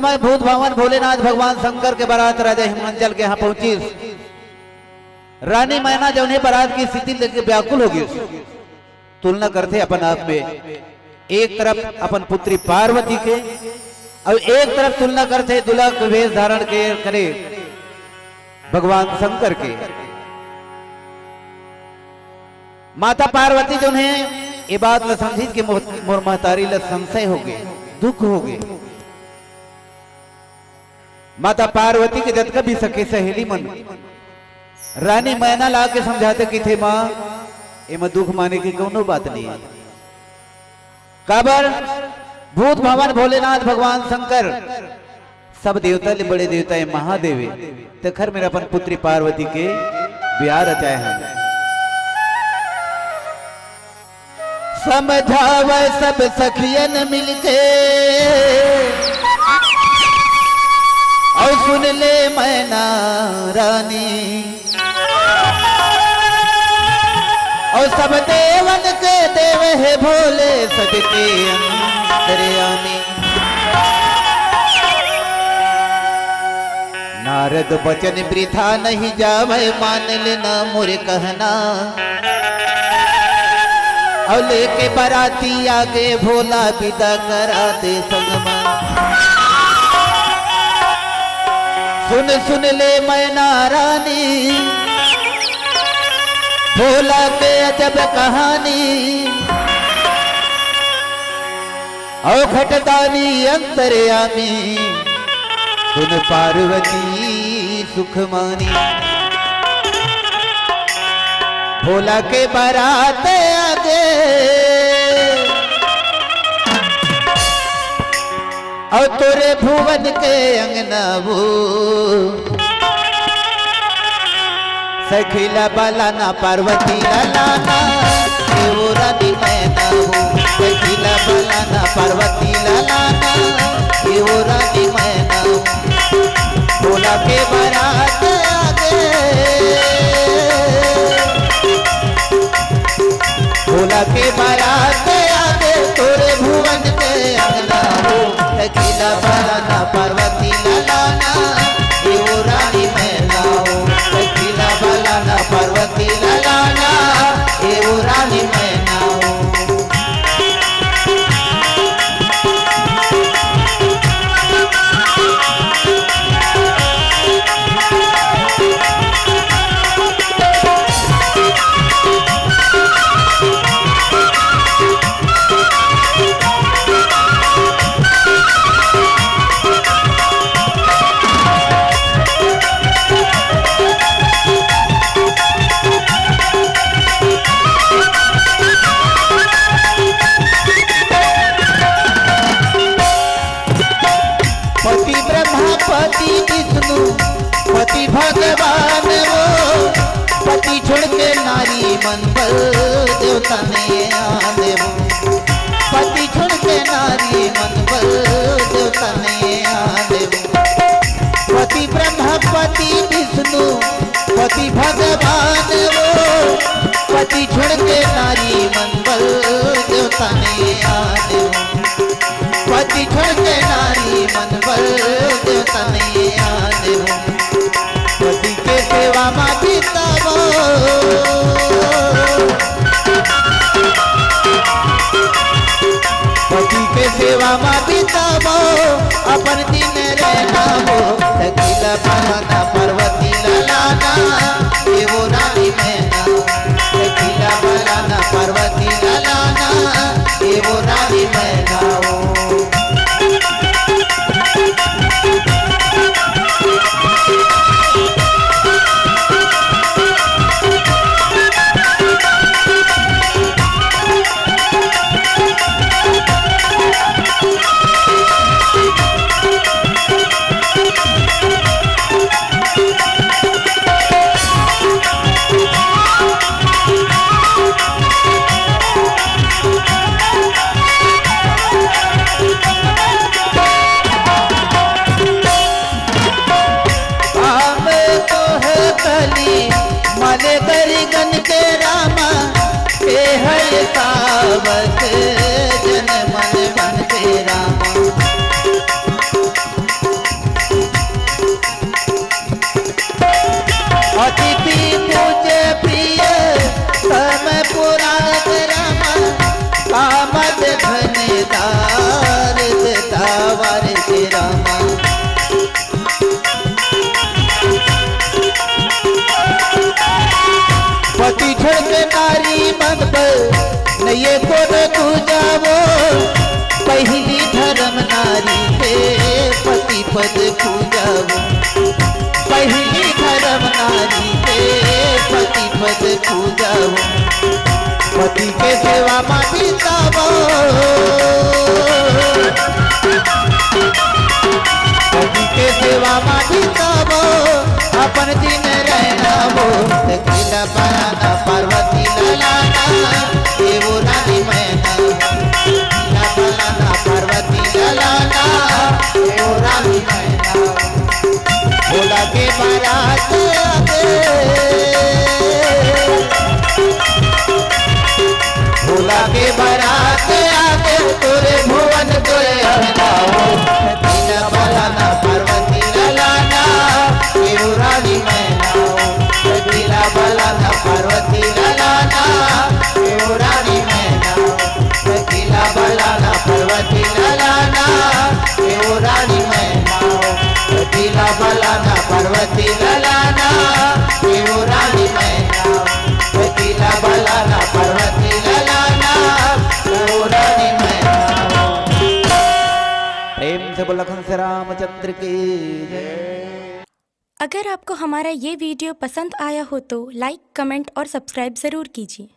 समय भूत भवन भोलेनाथ भगवान शंकर के बारात राजा हिमांचल के यहाँ पहुंची। रानी मैना जो उन्हें बारात की स्थिति लेकर व्याकुल होगी, तुलना करते अपन आप में, एक तरफ अपन पुत्री पार्वती के और एक तरफ तुलना करते दुल्हा के वेश धारण के करे भगवान शंकर के। माता पार्वती जो है ये बात न समझी कि मोर महतारी ल संशय हो गए, दुख हो गए। माता पार्वती के जत भी सके सहेली मन रानी मैना ला के समझाते कि थे मां एम दुख माने की कोनो बात नहीं है। काबर भूत भवन भोलेनाथ भगवान शंकर सब देवता ले बड़े देवता है महादेव तखर मेरा अपन पुत्री पार्वती के ब्याह रचाए हैं। समझावे सब सखियन मिलके और सुन ले मैना रानी, और सब देवन के देव है भोले सबके अंतर्यामी। नारद बचन वृथा नहीं जावे मान लेना मोरे कहना, और लेके बराती आगे भोला विदा करा दे संगमा। सुन सुन ले मैना रानी भोला के अजब कहानी, और खटदानी अंतर्यामी सुन पार्वती सुखमानी। भोला के बारात आगे और तोरे भुवन के अंगना वो सखीला बालाना पार्वती लालाना वो रानी मैना हूँ। सखीला बालाना पार्वती लालाना वो रानी मैना हूँ। भोला के बारात आगे भोला के बारात आगे तोरे भुवन के अंगना हो। सखीला बालाना पार्वती लालाना वो रानी मैना हो। सखीला बालाना पार्वती लालाना वो रानी मैना हो। पति विष्णु पति भगवान वो, पति छोड़ के नारी मन पर देवता ने आने वो। पति छोड़ के नारी मन पर देवता ने आने वो। पति ब्रह्मा पति विष्णु पति भगवान वो, पति छोड़ के नारी मन पर देवता ने आने वो। पति छोड़ के नारी मन पर देवता नहीं आने हो। पति के सेवा में बितावो पति के सेवा में बितावो अपन दिन रहना हो। सखीला बालाना पार्वती लालाना ये वो रानी मैना। सखीला बालाना पार्वती लालाना ये वो रानी मैना हो। पहली धर्म नारी के पति पद पूजाऊ, पहली धर्म नारी के पति पद पूजाऊ, पति के सेवा में बितावो, पति के सेवा में बितावो, अपन दिन रहना वो किला बनाना पार्वती ललाना देवो रानी मैना, किला बनाना पार्वती ललाना देवो रानी मैना। भोला के बारात आगे, भोला के बारात आगे तोरे भुवन तोरे हटाओ, किला बनाना पार्वती ललाना देवो रानी मैना, किला बनाना पार्वती ललाना देवो रानी मैना, किला बनाना पार्वती ललाना देवो रानी मैना, किला बनाना पार्वती ललाना देवो रानी मैना, किला बनाना पार्वती ललाना देवो रानी मैना। प्रेम से बोल लखन से रामचंद्र की जय। अगर आपको हमारा ये वीडियो पसंद आया हो तो लाइक, कमेंट और सब्सक्राइब ज़रूर कीजिए।